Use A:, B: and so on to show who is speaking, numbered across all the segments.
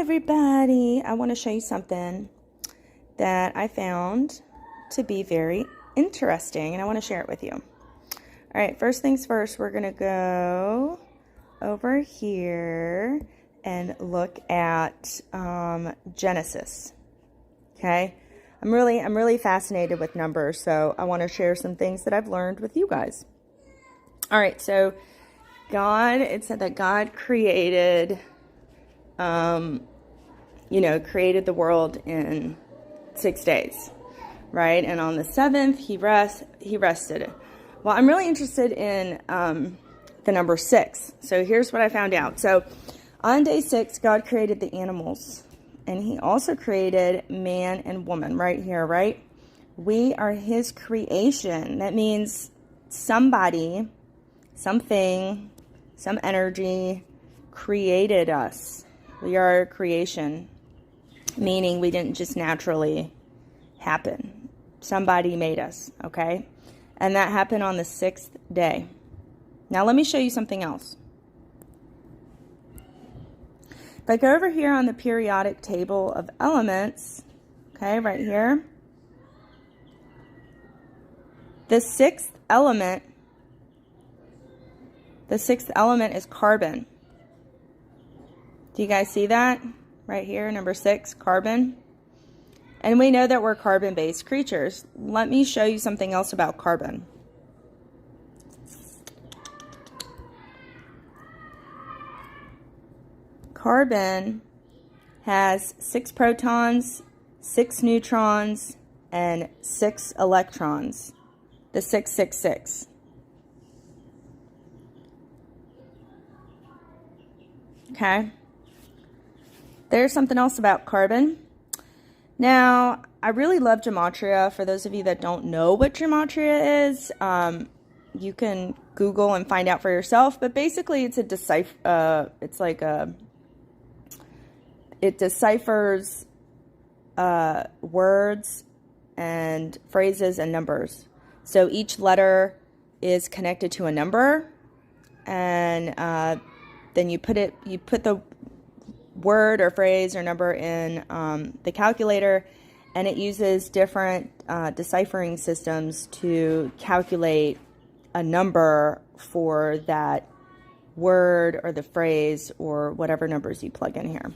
A: everybody. I want to show you something that I found to be very interesting, and I want to share it with you. All right, first things first, we're going to go over here and look at Genesis. Okay? I'm really fascinated with numbers, so I want to share some things that I've learned with you guys. All right, so it said that God created created the world in 6 days, right? And on the seventh, he rested. Well, I'm really interested in the number 6. So here's what I found out. So on day 6, God created the animals, and he also created man and woman right here, right? We are his creation. That means somebody, something, some energy created us. We are creation, meaning we didn't just naturally happen. Somebody made us, okay? And that happened on the 6th day. Now let me show you something else. If I go over here on the periodic table of elements, okay, right here, the sixth element is carbon. Do you guys see that? Right here, number 6, carbon. And we know that we're carbon-based creatures. Let me show you something else about carbon. Carbon has 6 protons, 6 neutrons, and 6 electrons. The 666. Okay. There's something else about carbon. Now, I really love gematria. For those of you that don't know what gematria is, you can Google and find out for yourself. But basically, it's it deciphers words and phrases and numbers. So each letter is connected to a number, and then you put the word or phrase or number in the calculator, and it uses different deciphering systems to calculate a number for that word or the phrase or whatever numbers you plug in here.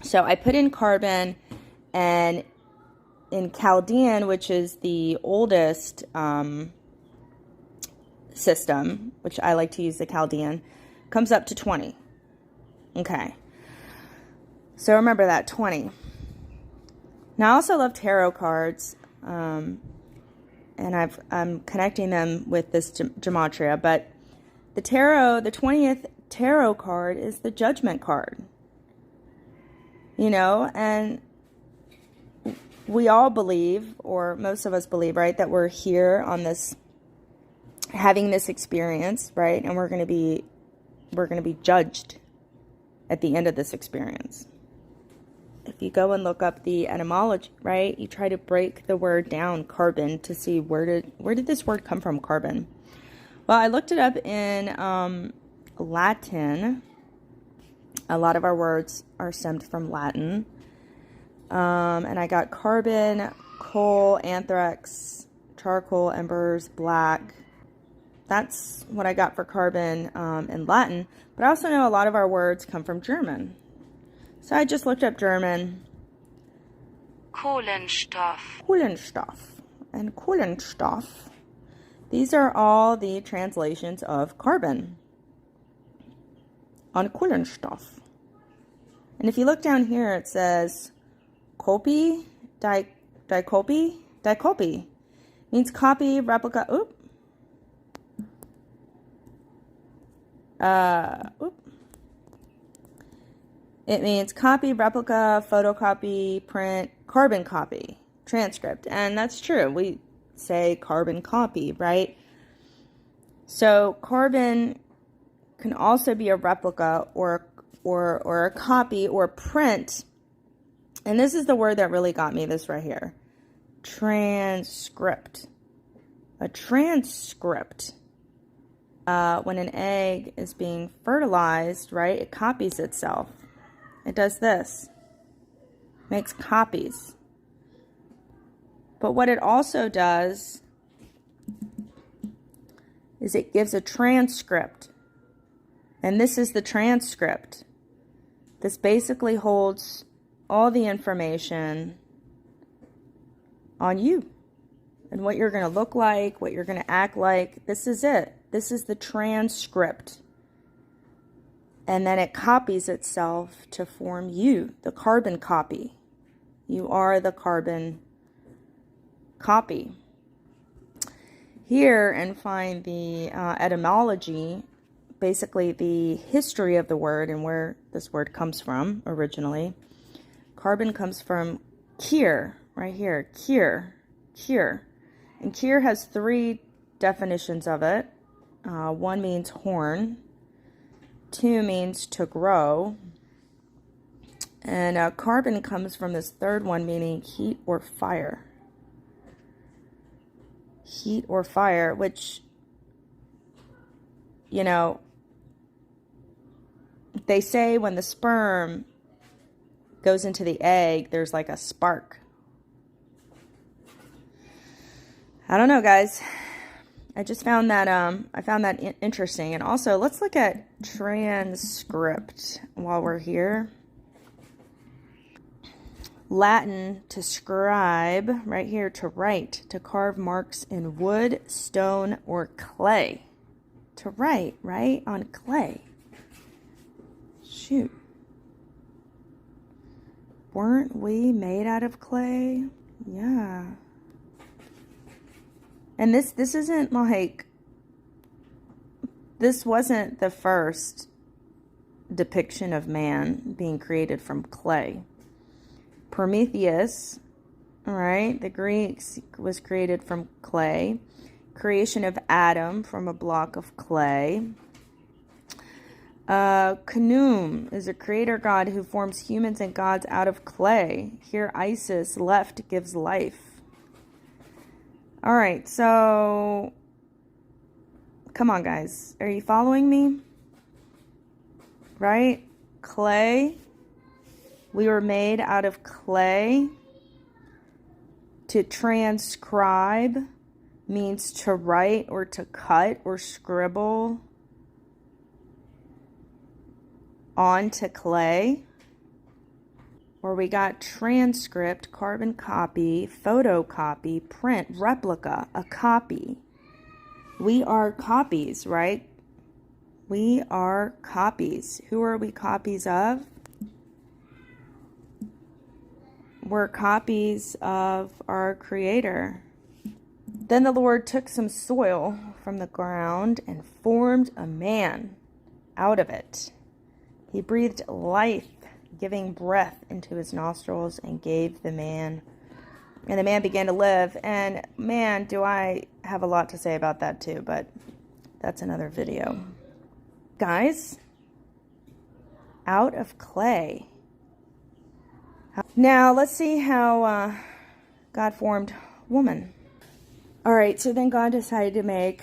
A: So I put in carbon, and in Chaldean, which is the oldest system, which I like to use the Chaldean, comes up to 20. Okay. So remember that, 20. Now, I also love tarot cards, and I'm connecting them with this gematria, but the 20th tarot card is the Judgment card. And we all believe, or most of us believe, right, that we're here on this, having this experience, right, and we're going to be judged at the end of this experience. If you go and look up the etymology, right, you try to break the word down, carbon, to see where did this word come from, carbon. Well, I looked it up in Latin. A lot of our words are stemmed from Latin. And I got carbon, coal, anthrax, charcoal, embers, black. That's what I got for carbon in Latin. But I also know a lot of our words come from German. So I just looked up German.
B: Kohlenstoff.
A: Kohlenstoff and Kohlenstoff. These are all the translations of carbon on Kohlenstoff. And if you look down here, it says copy, dicopy. Means copy, replica, It means copy, replica, photocopy, print, carbon copy, transcript. And that's true. We say carbon copy, right? So carbon can also be a replica or a copy or print. And this is the word that really got me, this right here. Transcript. A transcript. When an egg is being fertilized, right, it copies itself. It does this. Makes copies. But what it also does is it gives a transcript. And this is the transcript. This basically holds all the information on you and what you're going to look like, what you're going to act like. This is it. This is the transcript. And then it copies itself to form you, the carbon copy. You are the carbon copy. Here, and find the etymology, basically the history of the word and where this word comes from originally. Carbon comes from kir, right here, kir. And kir has 3 definitions of it. 1 means horn, 2 means to grow, and carbon comes from this 3rd one, meaning heat or fire. Heat or fire, which, you know, they say when the sperm goes into the egg, there's like a spark. I don't know, guys. I just found that interesting. And also, let's look at transcript while we're here. Latin, to scribe, right here, to write, to carve marks in wood, stone, or clay. To write, right, on clay. Shoot. Weren't we made out of clay? Yeah. And this isn't like, this wasn't the first depiction of man being created from clay. Prometheus, all right, the Greeks, was created from clay. Creation of Adam from a block of clay. Khnum is a creator god who forms humans and gods out of clay. Here Isis, left, gives life. All right, so come on, guys. Are you following me? Right? Clay. We were made out of clay. To transcribe means to write or to cut or scribble onto clay. Or we got transcript, carbon copy, photocopy, print, replica, a copy. We are copies, right? We are copies. Who are we copies of? We're copies of our Creator. Then the Lord took some soil from the ground and formed a man out of it. He breathed life, giving breath into his nostrils, and gave the man. And the man began to live. And man, do I have a lot to say about that too, but that's another video. Guys, out of clay. Now, let's see how God formed woman. All right, so then God decided to make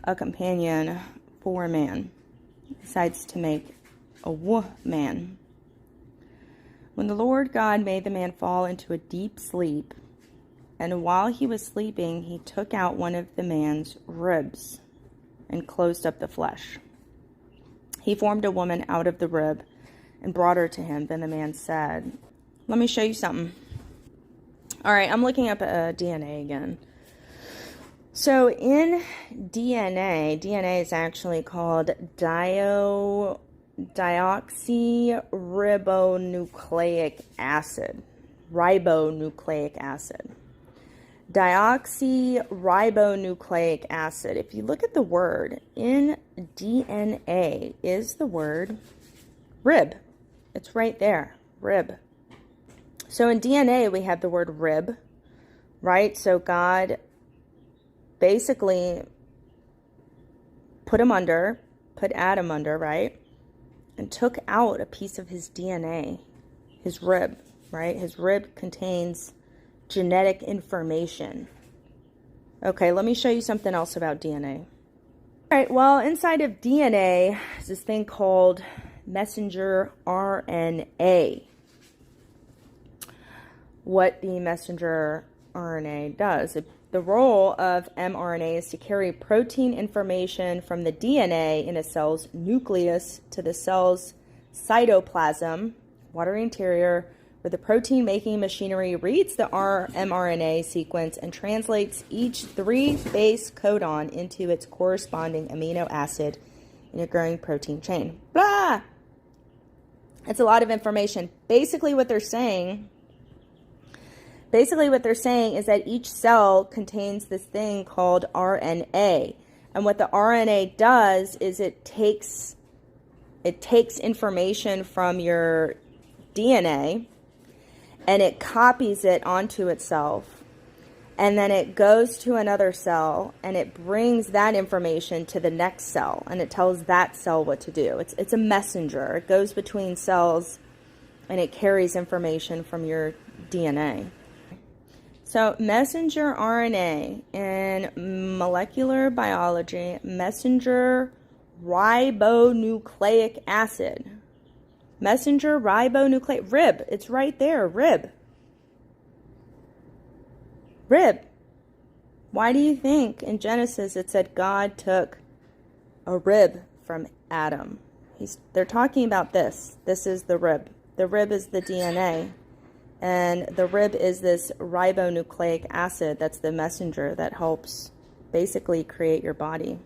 A: a companion for man. He decides to make a woman. When the Lord God made the man fall into a deep sleep, and while he was sleeping, he took out one of the man's ribs and closed up the flesh. He formed a woman out of the rib and brought her to him. Then the man said, let me show you something. All right, I'm looking up DNA again. So in DNA is actually called deoxyribonucleic acid. Ribonucleic acid. Deoxyribonucleic acid. If you look at the word, in DNA is the word rib. It's right there, rib. So in DNA, we have the word rib, right? So God basically put Adam under, right? And took out a piece of his DNA, his rib, right? His rib contains genetic information. Okay, let me show you something else about DNA. All right, well, inside of DNA is this thing called messenger RNA. What the messenger RNA does. The role of mRNA is to carry protein information from the DNA in a cell's nucleus to the cell's cytoplasm, watery interior, where the protein-making machinery reads the mRNA sequence and translates each 3-base codon into its corresponding amino acid in a growing protein chain. Blah! It's a lot of information. Basically what they're saying is that each cell contains this thing called RNA. And what the RNA does is it takes information from your DNA and it copies it onto itself. And then it goes to another cell and it brings that information to the next cell and it tells that cell what to do. It's a messenger. It goes between cells and it carries information from your DNA. So messenger RNA in molecular biology, messenger ribonucleic acid. Messenger ribonucleic, rib, it's right there, rib. Rib. Why do you think in Genesis it said God took a rib from Adam? They're talking about this. This is the rib. The rib is the DNA. And the rib is this ribonucleic acid that's the messenger that helps basically create your body.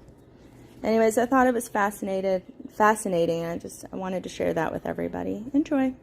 A: Anyways, I thought it was fascinating. I wanted to share that with everybody. Enjoy.